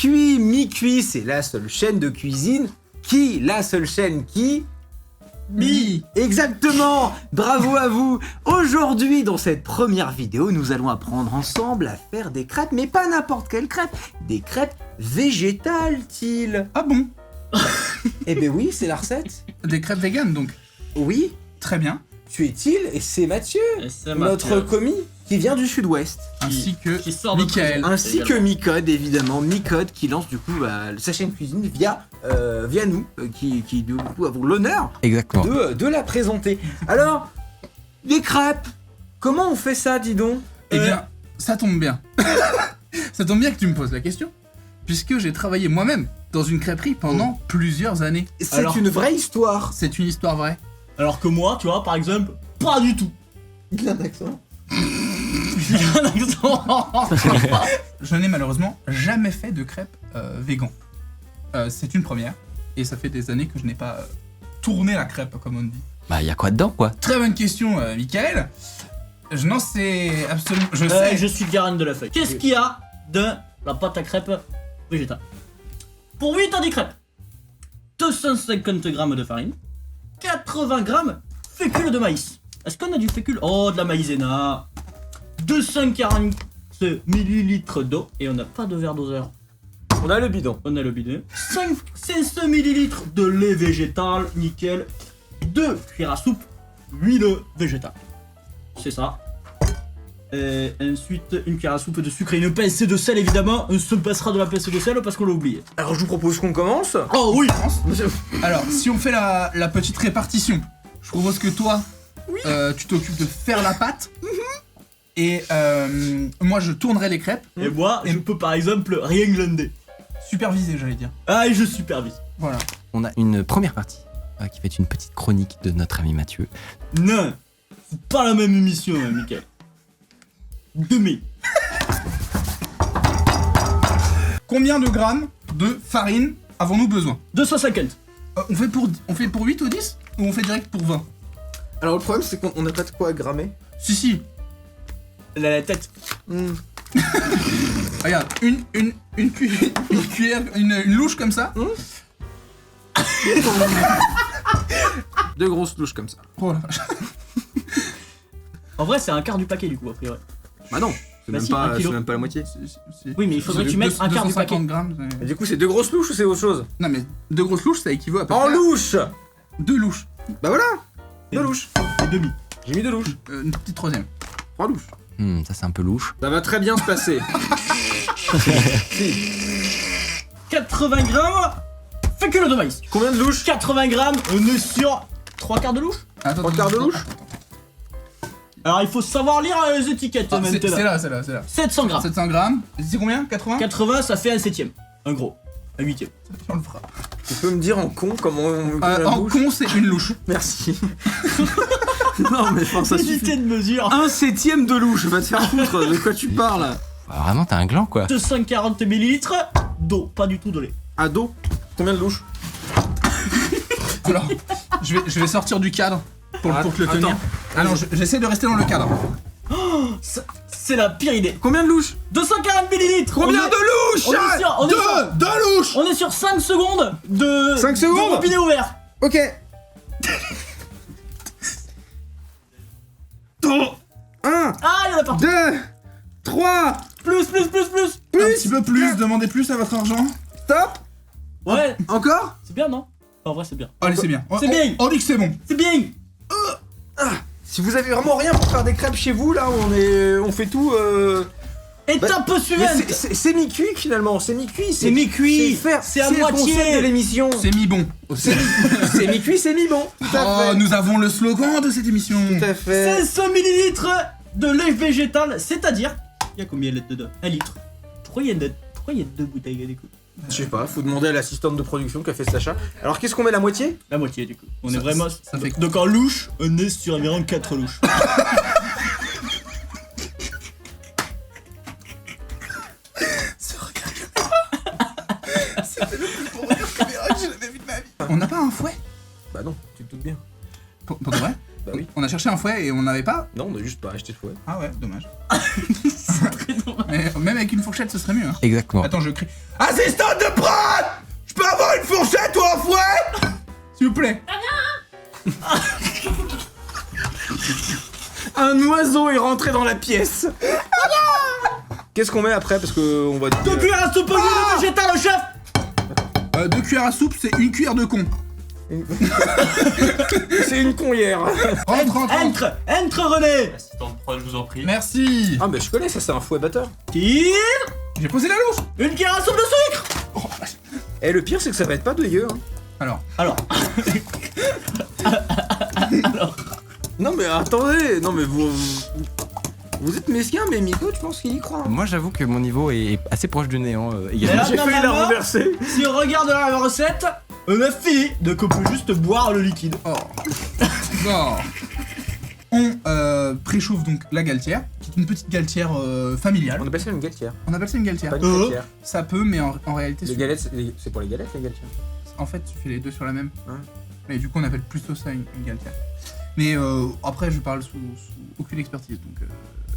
Mi-Cuit, Mi-Cuit, c'est la seule chaîne de cuisine qui, la seule chaîne qui... Exactement. Bravo à vous. Aujourd'hui, dans cette première vidéo, nous allons apprendre ensemble à faire des crêpes, mais pas n'importe quelle crêpe, des crêpes végétales, Til. Ah bon? Eh ben oui, c'est la recette. Des crêpes véganes donc. Oui, Très bien. tu es Til et c'est Mathieu, Et c'est notre Mathieu, commis qui vient du sud-ouest. Ainsi que qui sort de Michael. prison. Ainsi que Également. Micode, évidemment. Micode qui lance du coup sa chaîne cuisine via nous, qui du coup avons l'honneur Exactement. de la présenter. Alors, les crêpes, comment on fait ça, dis donc? Eh bien, ça tombe bien. Ça tombe bien que tu me poses la question, puisque j'ai travaillé moi-même dans une crêperie pendant plusieurs années. C'est Alors- une vraie histoire. C'est une histoire vraie. Alors que moi, tu vois, par exemple, pas du tout. Il a un accent. J'ai un accent. Je n'ai malheureusement jamais fait de crêpes végan. C'est une première, et ça fait des années que je n'ai pas tourné la crêpe, comme on dit. Bah, y a quoi dedans, quoi? Très bonne question, Michael. Je n'en sais absolument... Je sais... Je suis Garenne de la feuille. Qu'est-ce qu'il y a de la pâte à crêpes végétale? Pour 8 à 10 crêpes, 250 g de farine, 80 g fécule de maïs. Est-ce qu'on a du fécule? Oh, de la maïzena. 240 ml d'eau, et on n'a pas de verre doseur. On a le bidon. On a le bidon. 500 ml de lait végétal, nickel. 2 cuillères à soupe huile végétale. C'est ça. Et ensuite, une cuillère à soupe de sucre et une pincée de sel, évidemment. On se passera de la pincée de sel parce qu'on l'a oublié. Alors, je vous propose qu'on commence. Oh oui. Alors, si on fait la petite répartition, je propose que toi, tu t'occupes de faire la pâte. Et moi, je tournerai les crêpes. Et moi, je peux par exemple rien glander. Superviser, j'allais dire. Ah, et je supervise. Voilà. On a une première partie qui va être une petite chronique de notre ami Mathieu. Non, c'est pas la même émission, hein, Mickaël. Demi. Combien de grammes de farine avons-nous besoin? 250. On fait pour 8 ou 10? Ou on fait direct pour 20? Alors, le problème, c'est qu'on n'a pas de quoi grammer. Si. La tête. Regarde, une cuillère, une louche comme ça. Deux grosses louches comme ça. Oh la vache. En vrai, c'est un quart du paquet du coup, a priori. Bah non, c'est Bah même, si, pas, un kilo. c'est même pas la moitié. Oui, mais il faudrait que tu mettes un quart du paquet. 250 grammes. Et du coup, c'est deux grosses louches ou c'est autre chose? Non mais deux grosses louches, ça équivaut à peu En près à louche! deux louches. Bah voilà! Et- Deux louches. Et demi. J'ai mis deux louches. Une petite troisième. Trois louches. Ça, c'est un peu louche. Ça va très bien se passer. 80 grammes fécule de maïs. Combien de louches? 80 grammes, on est sur 3 quarts de louche. Attends, Trois quarts de louche? Alors il faut savoir lire les étiquettes Ah, c'est maintenant. c'est là. 700 grammes. 700 grammes. C'est combien? 80? 80, ça fait un septième. Un gros. Un huitième. On le fera. Tu peux me dire en con comment on la En bouche? con, c'est une louche. Merci. Non, mais je pense que ça Unité suffit. de mesure. Un septième de louche, va te faire foutre, de quoi tu parles? Bah, vraiment, t'as un gland, quoi. 240 ml d'eau, pas du tout de lait. À dos? Combien de louches? Alors, je vais sortir du cadre pour le tenir. Attends. Ah non, j'essaie de rester dans le cadre. C'est la pire idée. Combien de louches? 240 ml. Combien de louches? Deux louches. On est sur 5 secondes de 5 secondes de robinet ouvert. Ok. 1, Ah, il y en a partout. 2, 3, Plus. Un petit peu plus, demandez plus à votre argent. stop. Ouais, Encore? c'est bien, non? En vrai, c'est bien. Allez, c'est bien. C'est bien. On dit que c'est bon. C'est bien. Si vous avez vraiment rien pour faire des crêpes chez vous, là, on fait tout. Étape Mais suivante. c'est mi-cuit finalement, c'est mi-cuit. C'est mi-cuit, c'est à le moitié. concept de l'émission. C'est mi-bon. C'est mi-cuit, c'est mi-bon. Tout à Oh, fait. nous avons le slogan de cette émission. Tout à fait. 500 ml de lait végétal, c'est-à-dire. Il y a combien de litres dedans? 1 litre. Pourquoi il y a deux bouteilles du coup? Je sais pas, faut demander à l'assistante de production qui a fait cet achat. Alors qu'est-ce qu'on met la moitié? La moitié du coup. On Ça- est vraiment. ça fait- Donc en louche, on est sur environ 4 louches. On n'a pas un fouet? Bah non, tu te doutes bien. Pour de vrai? Bah oui. On n'a cherché un fouet et on n'avait pas. Non, on a juste pas acheté de fouet. Ah ouais, dommage. C'est très dommage. Mais même avec une fourchette, ce serait mieux. Hein. Exactement. Attends, je crie. Assistante de prod! Je peux avoir une fourchette ou un fouet? S'il vous plaît. Un oiseau est rentré dans la pièce. Qu'est-ce qu'on met après? Parce que on va... 2 cuillères à soupe d'huile végétale, le chef. 2 cuillères à soupe, c'est une cuillère de con. C'est une conhière. Entre René. Assistant de prod, je vous en prie. Merci. Ah, mais je connais, ça, c'est un fouet batteur. Tire. J'ai posé la louche. Une cuillère à soupe de sucre. Oh, vache. Et le pire, c'est que ça va être pas dégueu. Hein. Alors, Alors. Non, mais attendez. Non, mais vous êtes mesquin, mais Miko, je pense qu'il y croit. Hein. Moi, j'avoue que mon niveau est assez proche du néant Mais également. là, J'ai failli la normalement, renverser. Si on regarde la recette, on a fini. Donc on peut juste boire le liquide. oh. Bon. On préchauffe donc la galetière, qui est une petite galetière familiale. On appelle ça une galetière. On appelle ça une galetière. Pas une galetière. Ça peut, mais en réalité, Les galettes, c'est pour les galettes, les galetières. en fait, tu fais les deux sur la même. Ouais. Mais du coup, on appelle plutôt ça une galetière. Mais après, je parle sous aucune expertise.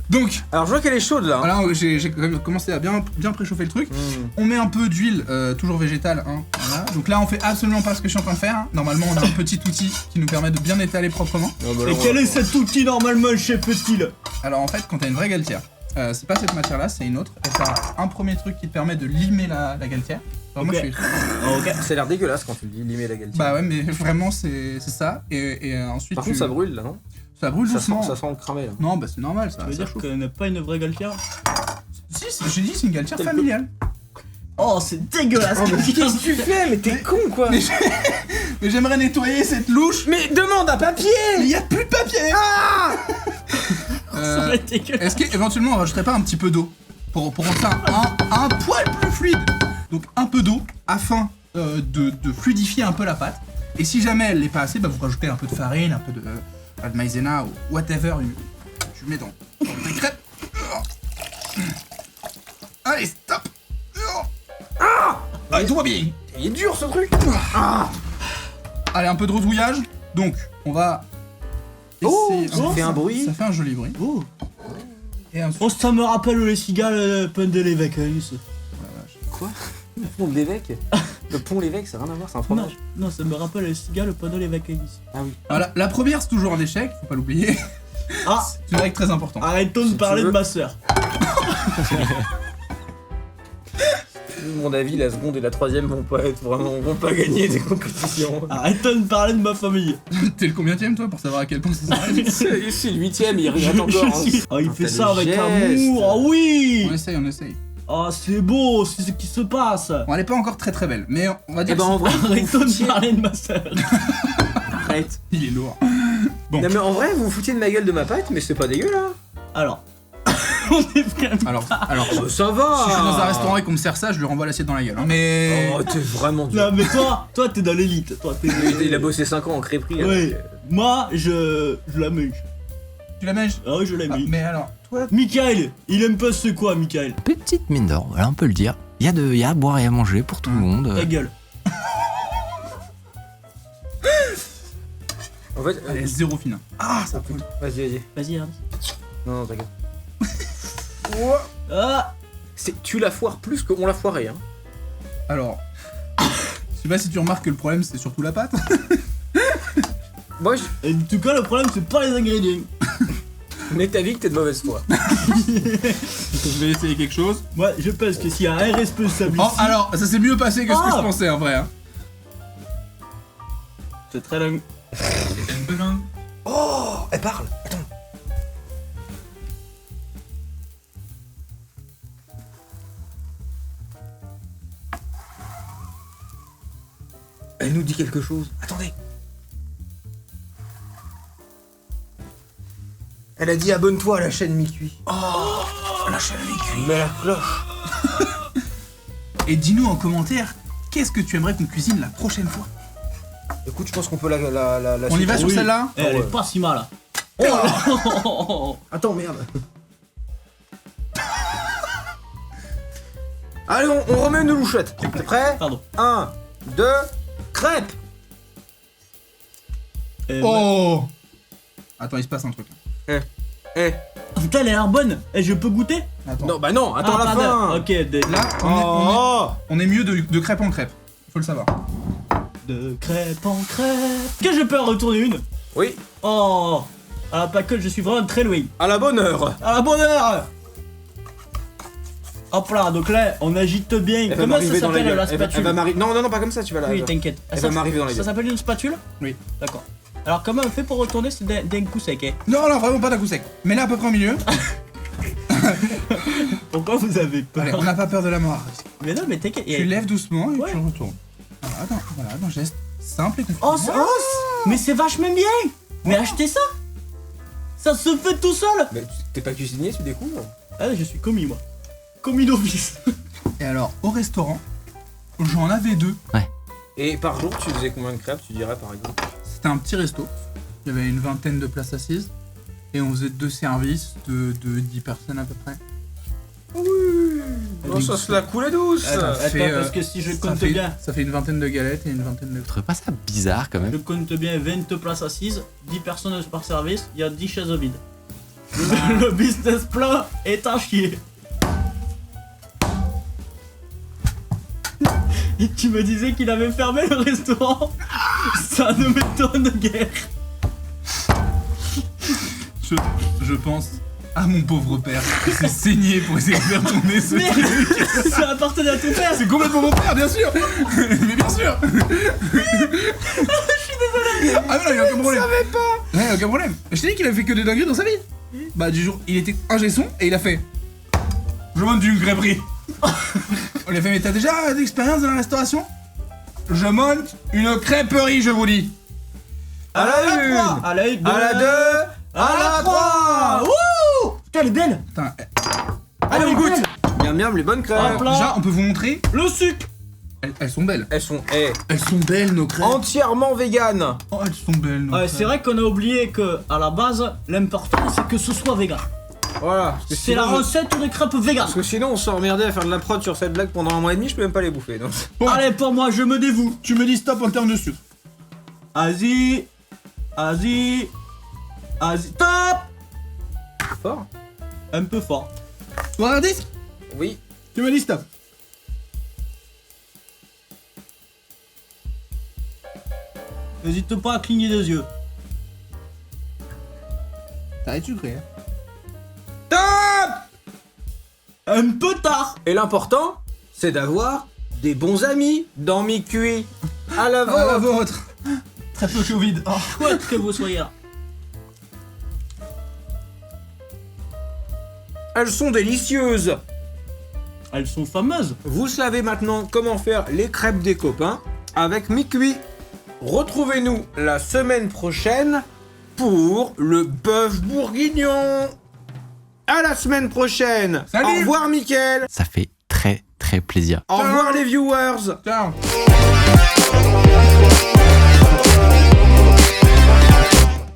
Donc, Alors, je vois qu'elle est chaude là. Hein. voilà, j'ai commencé à bien préchauffer le truc. On met un peu d'huile, toujours végétale. Hein, voilà. Donc là, on fait absolument pas ce que je suis en train de faire. Hein. Normalement, on a un petit outil qui nous permet de bien étaler proprement. Et quel est cet outil normalement, chef Style? Alors en fait, quand t'as une vraie galetière, c'est pas cette matière-là, c'est une autre. Et t'as un premier truc qui te permet de limer la galetière. Alors, moi, Ok. je fais... Ok. Ça a l'air dégueulasse quand tu dis limer la galetière. Bah ouais, mais vraiment, c'est ça. Et ensuite, Par contre, ça brûle là, non? ça brûle Ça sent, doucement. ça sent le cramé là. Non, bah c'est normal, ça. Ça veut ça dire chauffe. qu'on n'a pas une vraie galetière? Si, j'ai dit, c'est une galetière Tel que- familiale. Oh, c'est dégueulasse. Qu'est-ce que tu fais? Mais t'es con quoi! Mais Mais j'aimerais nettoyer cette louche. Mais demande un papier! Mais il y a plus de papier. Ça va être dégueulasse. Est-ce qu'éventuellement on rajouterait pas un petit peu d'eau pour rendre ça un poil plus fluide? Donc un peu d'eau afin de fluidifier un peu la pâte. Et si jamais elle n'est pas assez, bah vous rajoutez un peu de farine, un peu de maïzena ou whatever tu mets dans tes crêpes. Allez, stop. Allez, tout va bien. Il est dur ce truc! Allez, un peu de rosouillage. Donc, on va essayer. ça fait un bruit. Ça fait un joli bruit. Oh. Et ensuite, Oh, ça me rappelle les cigales pendant les vacances. Quoi? Le pont de l'évêque? Le pont l'évêque, ça n'a rien à voir, c'est un Non, fromage. non, ça me rappelle les cigales pendant les vacances. Ah oui. voilà, la première c'est toujours un échec, faut pas l'oublier. Ah, C'est une règle très importante. arrêtons de Si tu parler veux. de ma sœur. À mon avis, la seconde et la troisième vont pas gagner des compétitions. Arrêtons de parler de ma famille. T'es le combienième toi pour savoir à quel point c'est sérieux? C'est le 8ème, il regrette encore. Hein. Oh, il Quand fait t'as ça des avec gestes. amour. Ah oui. On essaye. Ah, c'est beau, c'est ce qui se passe. Bon, elle est pas encore très très belle, mais on va dire Eh ben en vrai, vous Arrêtons de foutiez- parler de ma sœur. Arrête. il est lourd. Bon, Non mais en vrai, vous vous foutiez de ma gueule de ma pâte, mais c'est pas dégueu là. Alors, on est vraiment. alors Ça va. si je suis dans un restaurant et qu'on me sert ça, je lui renvoie l'assiette dans la gueule. Hein. Mais Oh, t'es vraiment dur. Non, mais toi, t'es dans l'élite. Toi, t'es. Il a bossé 5 ans en crêperie. Oui. Moi, je la mets. tu la manges. Ah oui, je la Ah, mets. mais alors, toi, Michael, il aime pas ce quoi, Michael? Petite mine d'or, voilà, on peut le dire. Il y a à boire et à manger pour tout le monde. Ta gueule. En fait, elle est zéro fine. Ah, ça coule. vas-y. Vas-y, Ernst. Non, t'inquiète. Ah. Tu la foires plus qu'on l'a foiré, hein. Alors, je sais pas si tu remarques que le problème c'est surtout la pâte. Moi, Et en tout cas, le problème, c'est pas les ingrédients. mais t'as dit que t'es de mauvaise foi. Je vais essayer quelque chose. Moi, je pense que s'il y a un responsable Oh, ici, alors, ça s'est mieux passé que ce que Ah. je pensais en vrai. Hein. c'est très long. Oh, elle parle. Attends. Elle nous dit quelque chose. Attendez. Elle a dit abonne-toi à la chaîne Mi-Cuit. La chaîne mi-cuit. Mets la cloche. Et dis-nous en commentaire, qu'est-ce que tu aimerais qu'on cuisine la prochaine fois? Écoute, je pense qu'on peut la On y va sur Oui. celle-là? Elle ouais. est pas si mal. Oh. Attends, merde. Allez, on remet une louchette. T'es prêt? Pardon. 1, 2, crêpe. Eh, Oh! Attends, il se passe un truc. Eh, Putain, elle a l'air bonne. Et je peux goûter? Attends. non, bah non, attends la pardon. fin. Ok, Là, on est mieux de crêpe en crêpe. Faut le savoir. de crêpe en crêpe. Que je peux en retourner une? Oui, Oh, à la plaquette, je suis vraiment très loin. à la bonne heure. À la bonne heure. Hop là, donc là, on agite bien. Elle va Comment ça m'arriver dans la s'appelle gueule. la Elle va spatule? m'arriver. Non, non, non, pas comme ça, tu vas la. Oui, t'inquiète. Elle va m'arriver dans la Ça gueule. s'appelle une spatule? Oui. D'accord. Alors comment on fait pour retourner? C'est d'un coup sec, hein? Non, non, vraiment pas d'un coup sec. Mets-la à peu près au milieu. Pourquoi vous avez peur? Allez, on n'a pas peur de la mort. Mais non, mais t'inquiète. Tu lèves doucement et Ouais. tu retournes. Voilà, un geste simple et confiant. Oh, mais c'est vachement bien. Mais achetez ça. Ça se fait tout seul. Mais t'es pas cuisinier, tu découvres. Ah, je suis commis, moi. Commis d'office. Et alors, au restaurant, j'en avais 2. Et par jour, tu faisais combien de crêpes, tu dirais par exemple? C'était un petit resto. Il y avait une vingtaine de places assises. Et on faisait 2 services de 10 personnes à peu près. Oh, ça se la coulait douce. Attends, Attends, fait, parce que si je ça compte fait, bien, ça fait une vingtaine de galettes et une vingtaine de... Je trouve pas ça bizarre quand je même. compte bien 20 places assises, 10 personnes par service, il y a 10 chaises vides. Le business plan est à chier. Et tu me disais qu'il avait fermé le restaurant. Ça ne m'étonne guère. Je pense à mon pauvre père qui s'est saigné pour essayer de faire tourner ce Mais truc. ça appartenait à ton père. C'est complètement mon père, bien sûr. Mais bien sûr. Je suis désolé. Ah non, il y a aucun problème. Je savais pas. Ouais, aucun problème. Je t'ai dit qu'il avait fait que des dingueries dans sa vie. Bah du jour, il était ingé son et il a fait. Je monte d'une crêperie. On lui a fait, mais t'as déjà d'expérience dans la restauration? Je monte une crêperie, je vous dis. À la une, À la 1, à la 2, à la 3. Ouh. Putain, elle est belle. Putain, Allez, on Elle est goûte. belle. Miam miam, les bonnes crêpes. Hop là. déjà, on peut vous montrer. Le sucre. Elles sont belles. Elles sont Elles sont belles, nos crêpes. entièrement véganes. Oh, elles sont belles, nos Ouais, crêpes. c'est vrai qu'on a oublié que à la base, l'important c'est que ce soit vegan. Voilà. Parce que C'est la sinon, recette des crêpes vegan. Parce que sinon, on s'emmerdait à faire de la prod sur cette blague pendant un mois et demi, je peux même pas les bouffer. Donc. Bon, Allez, pour moi, je me dévoue. tu me dis stop en termes de sucre. Asie, Asie, Asie. Top. Fort. Un peu fort. Toi, un disque. Oui. Tu me dis stop. N'hésite pas à cligner des yeux. Ça va être sucré, hein. Top. Un peu tard. Et l'important, c'est d'avoir des bons amis dans MiQui. À la Ah, la vôtre. vôtre. Très peu Covid. Oh. Chouette que vous soyez là. Elles sont délicieuses. Elles sont fameuses. Vous savez maintenant comment faire les crêpes des copains avec MiQui. Retrouvez-nous la semaine prochaine pour le bœuf bourguignon. À la semaine prochaine. Salut. Au revoir Mickaël. Ça fait très très plaisir. Au revoir les viewers. Ciao.